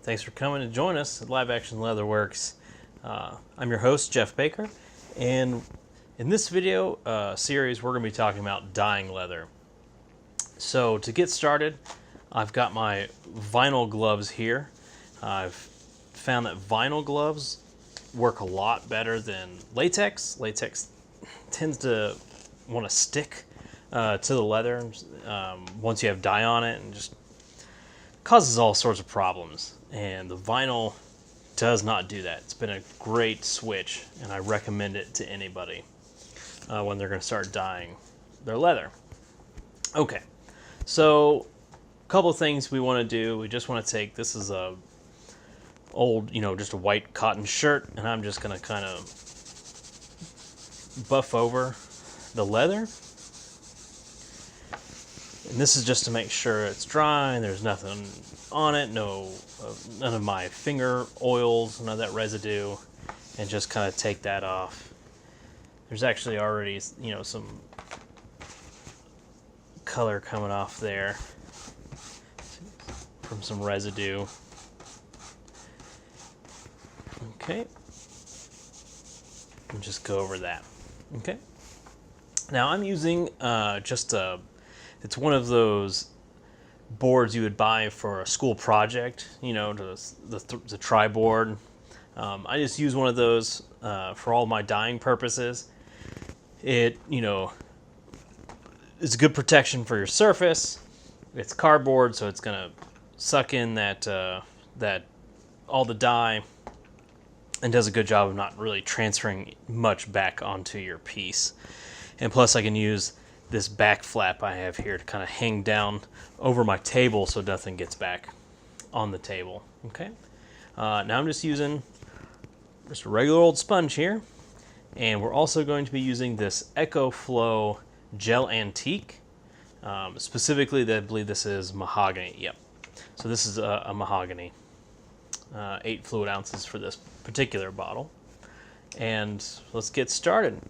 Thanks for coming to join us at Live Action Leatherworks. I'm your host, Jeff Baker, and in this video series, we're going to be talking about dyeing leather. So to get started, I've got my vinyl gloves here. I've found that vinyl gloves work a lot better than latex. Latex tends to want to stick to the leather once you have dye on it, and just causes all sorts of problems. And the vinyl does not do that. It's been a great switch, and I recommend it to anybody when they're going to start dyeing their leather. Okay, so a couple of things we want to do. We just want to take, this is a old, just a white cotton shirt, and I'm just going to kind of buff over the leather. And this is just to make sure it's dry and there's nothing on it, none of my finger oils, none of that residue, and just kind of take that off. There's actually already, some color coming off there from some residue. Okay, and just go over that. Okay, now I'm using it's one of those boards you would buy for a school project, the tri-board. I just use one of those for all my dyeing purposes. It, it's a good protection for your surface. It's cardboard, so it's gonna suck in that all the dye, and does a good job of not really transferring much back onto your piece. And plus, I can use this back flap I have here to kind of hang down over my table so nothing gets back on the table. Okay, now I'm just using a regular old sponge here, and we're also going to be using this EcoFlow Gel Antique. Specifically, I believe this is mahogany. Yep. So this is a mahogany. 8 fluid ounces for this particular bottle. And let's get started.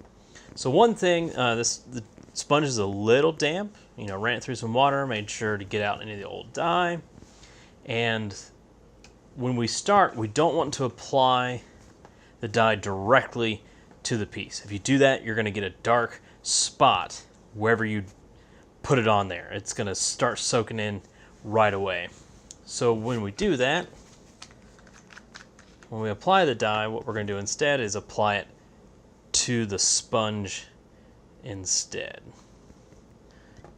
So one thing, the sponge is a little damp. Ran it through some water, made sure to get out any of the old dye. And when we start, we don't want to apply the dye directly to the piece. If you do that, you're going to get a dark spot wherever you put it on there. It's going to start soaking in right away. So when we do that, when we apply the dye, what we're going to do instead is apply it to the sponge instead.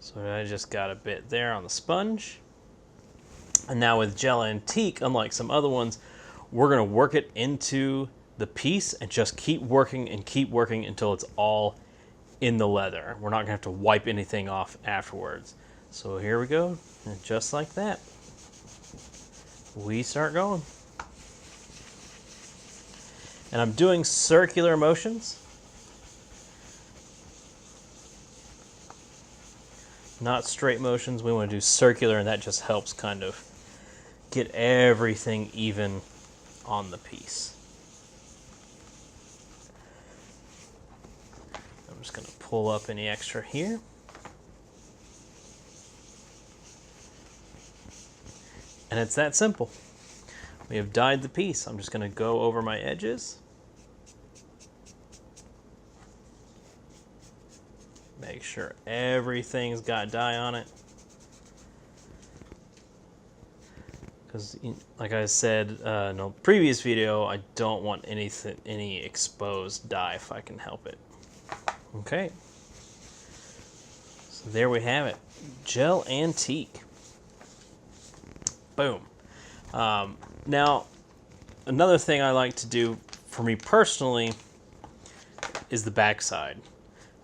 So I just got a bit there on the sponge. And now with Gel Antique, unlike some other ones, we're going to work it into the piece and just keep working until it's all in the leather. We're not going to have to wipe anything off afterwards. So here we go, and just like that, we start going. And I'm doing circular motions, not straight motions. We want to do circular, and that just helps kind of get everything even on the piece. I'm just going to pull up any extra here. And it's that simple. We have dyed the piece. I'm just going to go over my edges. Make sure everything's got dye on it. Because, like I said in a previous video, I don't want any exposed dye if I can help it. Okay. So there we have it. Gel Antique. Boom. Now, another thing I like to do for me personally is the backside.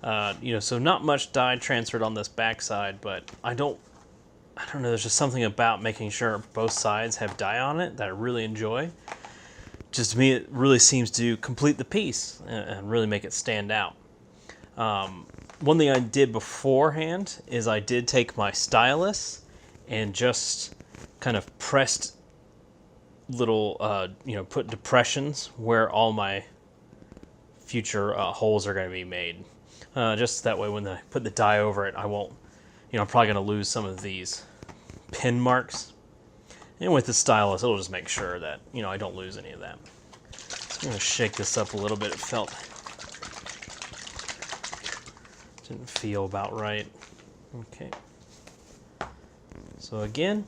So not much dye transferred on this backside, but I don't know, there's just something about making sure both sides have dye on it that I really enjoy. Just to me, it really seems to complete the piece and really make it stand out. One thing I did beforehand is I did take my stylus and just kind of pressed little, put depressions where all my future holes are going to be made. Just that way when I put the dye over it, I won't, I'm probably going to lose some of these pin marks And with the stylus, it'll just make sure that, you know, I don't lose any of that. So I'm going to shake this up a little bit. It didn't feel about right. Okay. So again,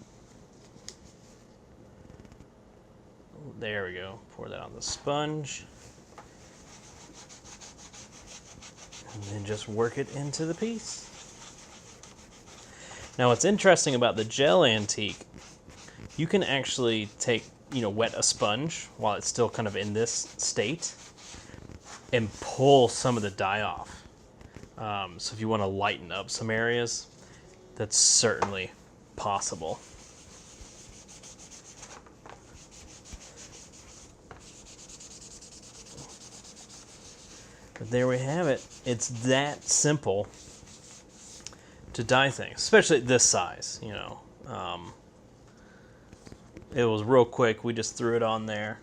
there we go. Pour that on the sponge. And then just work it into the piece. Now what's interesting about the gel antique, you can actually take, you know, wet a sponge while it's still kind of in this state and pull some of the dye off. So if you want to lighten up some areas, that's certainly possible. But there we have it. It's that simple to dye things, especially at this size, you know. It was real quick. We just threw it on there.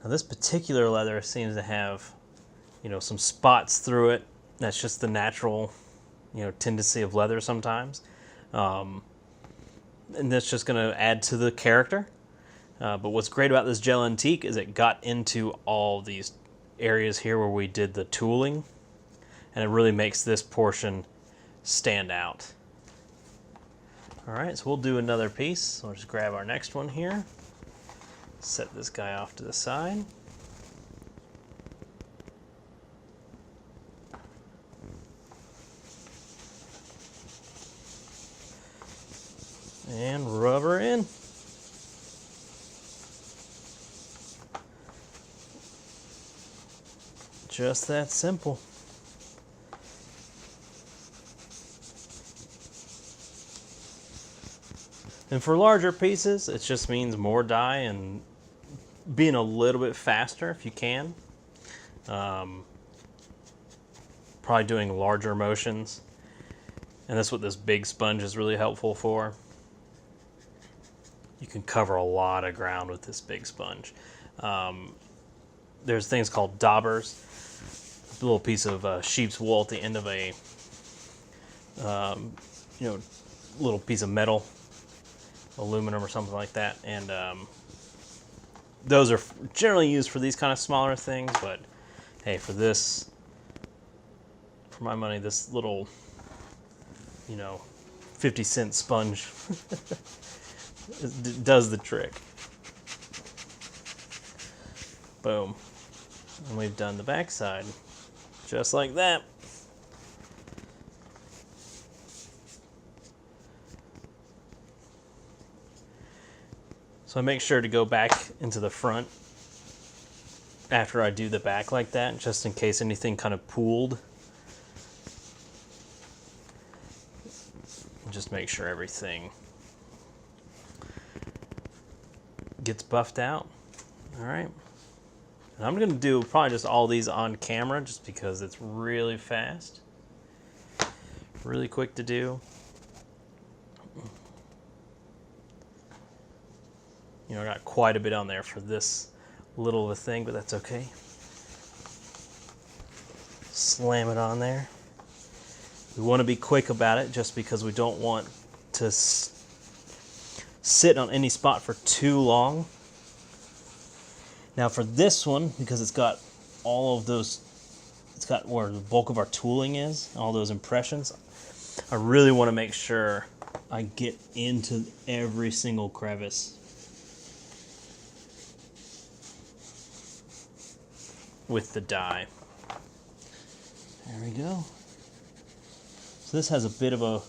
Now this particular leather seems to have, you know, some spots through it. That's just the natural, you know, tendency of leather sometimes. And that's just going to add to the character. But what's great about this gel antique is it got into all these areas here where we did the tooling, and it really makes this portion stand out. All right, so we'll do another piece. So we'll just grab our next one here, set this guy off to the side. And rub her in. Just that simple. And for larger pieces, it just means more dye and being a little bit faster if you can. Probably doing larger motions. And that's what this big sponge is really helpful for. You can cover a lot of ground with this big sponge. There's things called daubers. A little piece of sheep's wool at the end of a you know, little piece of metal, aluminum or something like that, and those are generally used for these kind of smaller things. But hey, for this, for my money, this little, you know, 50-cent sponge does the trick. Boom. And we've done the back side just like that. So I make sure to go back into the front after I do the back like that, just in case anything kind of pooled. Just make sure everything gets buffed out. All right. And I'm going to do probably just all these on camera just because it's really fast. Really quick to do. You know, I got quite a bit on there for this little of a thing, but that's okay. Slam it on there. We want to be quick about it just because we don't want to sit on any spot for too long. Now for this one, because it's got all of those, it's got where the bulk of our tooling is, all those impressions, I really want to make sure I get into every single crevice with the dye. There we go. So this has a bit of a,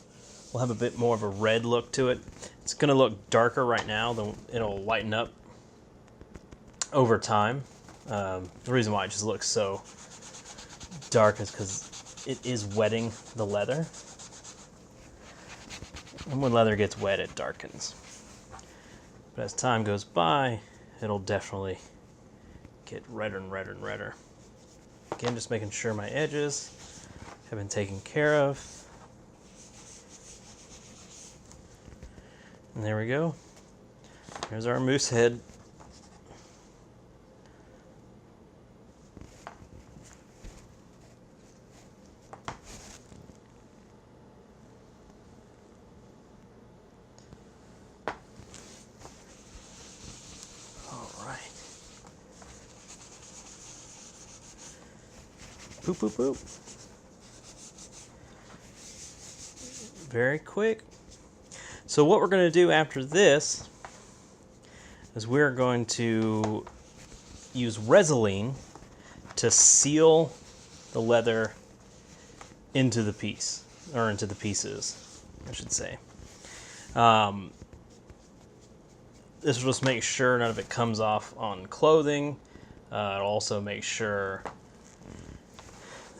will have a bit more of a red look to it. It's going to look darker right now, then it'll lighten up over time. The reason why it just looks so dark is because it is wetting the leather. And when leather gets wet, it darkens. But as time goes by, it'll definitely get redder and redder and redder. Again, just making sure my edges have been taken care of. And there we go. Here's our moose head. Boop, boop, boop. Very quick. So what we're going to do after this is we're going to use Resolene to seal the leather into the piece, or into the pieces, I should say. This will just make sure none of it comes off on clothing. It'll also make sure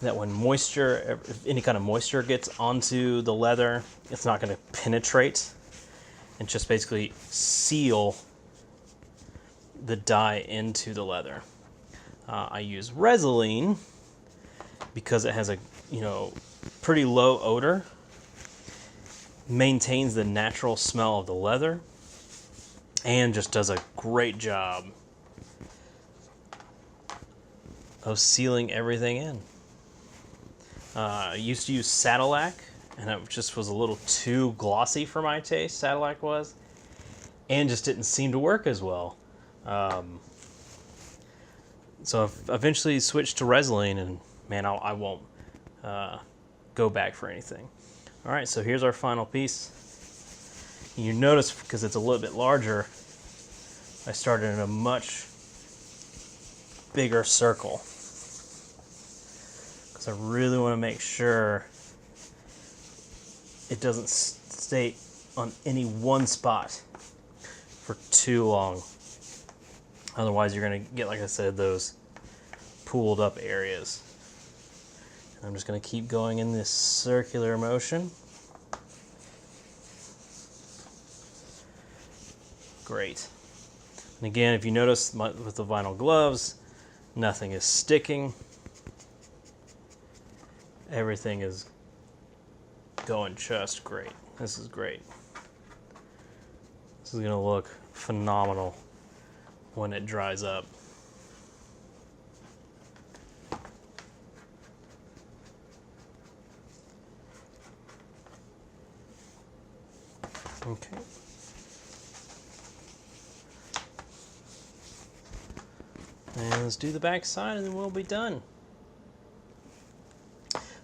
that when moisture, if any kind of moisture gets onto the leather, it's not going to penetrate and just basically seal the dye into the leather. I use Resolene because it has a pretty low odor, maintains the natural smell of the leather, and just does a great job of sealing everything in. I used to use Sadillac, and it just was a little too glossy for my taste, Sadillac was, and just didn't seem to work as well. So I've eventually switched to Resolene, and man, I won't go back for anything. All right, so here's our final piece. You notice, because it's a little bit larger, I started in a much bigger circle, because I really want to make sure it doesn't stay on any one spot for too long. Otherwise, you're going to get, like I said, those pooled up areas. I'm just going to keep going in this circular motion. Great. And again, if you notice with the vinyl gloves, nothing is sticking. Everything is going just great. This is great. This is going to look phenomenal when it dries up. Okay. And let's do the back side and then we'll be done.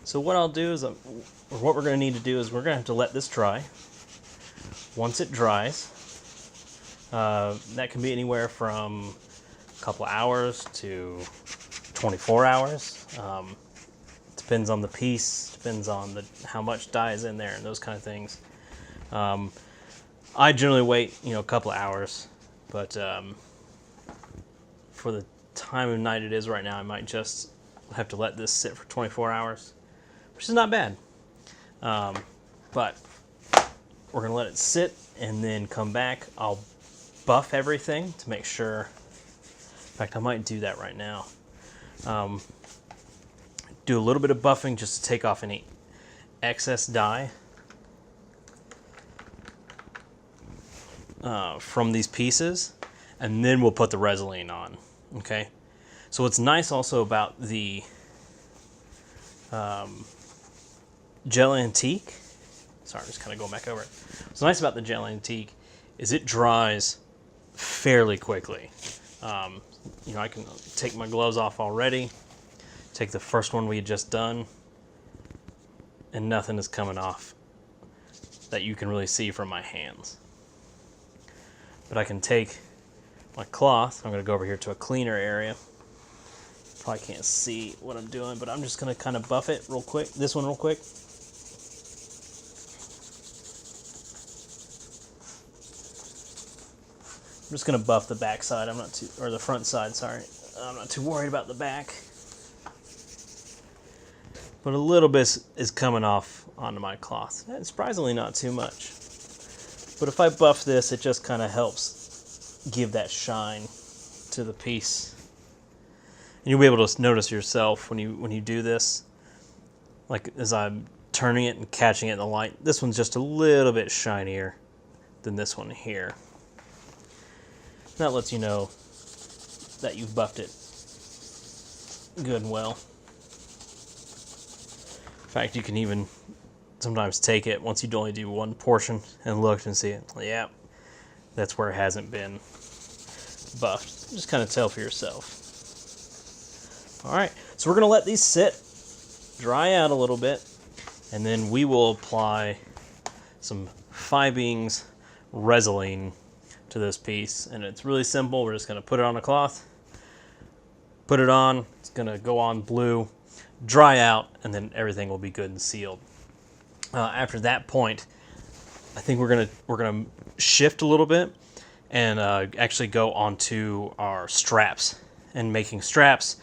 So what I'll do is, or what we're going to need to do is we're going to have to let this dry. Once it dries, that can be anywhere from a couple hours to 24 hours. Depends on the piece, depends on how much dye is in there and those kind of things. I generally wait, a couple of hours, but for the time of night it is right now, I might just have to let this sit for 24 hours, which is not bad. But we're going to let it sit and then come back. I'll buff everything to make sure. In fact, I might do that right now. Do a little bit of buffing just to take off any excess dye from these pieces, and then we'll put the Resolene on. Okay, so what's nice also about the Gel Antique, sorry, I'm just kind of going back over it. What's nice about the Gel Antique is it dries fairly quickly. I can take my gloves off already, take the first one we had just done, and nothing is coming off that you can really see from my hands. But I can take my cloth, I'm going to go over here to a cleaner area. Probably can't see what I'm doing, but I'm just going to kind of buff it real quick, this one real quick. I'm just going to buff the back side, or the front side, sorry. I'm not too worried about the back. But a little bit is coming off onto my cloth. And surprisingly not too much. But if I buff this, it just kind of helps give that shine to the piece. And you'll be able to notice yourself when you do this, like as I'm turning it and catching it in the light, this one's just a little bit shinier than this one here. That lets you know that you've buffed it good and well. In fact, you can even sometimes take it once you only do one portion and look and see it. Yeah, that's where it hasn't been buffed. Just kind of tell for yourself. All right, so we're going to let these sit dry out a little bit, and then we will apply some 5-Beings Resin to this piece. And it's really simple. We're just going to put it on a cloth, put it on, it's going to go on blue, dry out, and then everything will be good and sealed. After that point, I think we're gonna shift a little bit and actually go onto our straps and making straps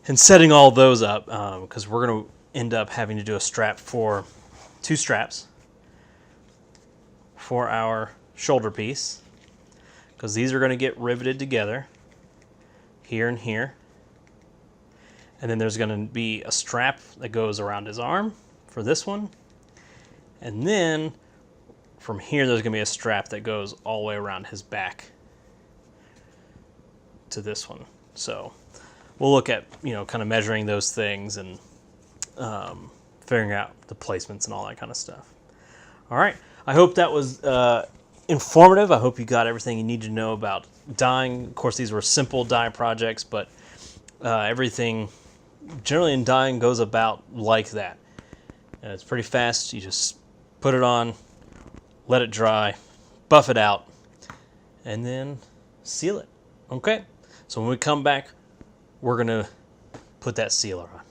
and setting all those up, because we're gonna end up having to do a strap for 2 straps for our shoulder piece, because these are going to get riveted together here and here, and then there's going to be a strap that goes around his arm for this one, and then from here there's going to be a strap that goes all the way around his back to this one. So we'll look at, kind of measuring those things and figuring out the placements and all that kind of stuff. All right, I hope that was informative. I hope you got everything you need to know about dyeing. Of course, these were simple dye projects, but everything generally in dyeing goes about like that. And it's pretty fast. You just put it on, let it dry, buff it out, and then seal it. Okay, so when we come back, we're going to put that sealer on.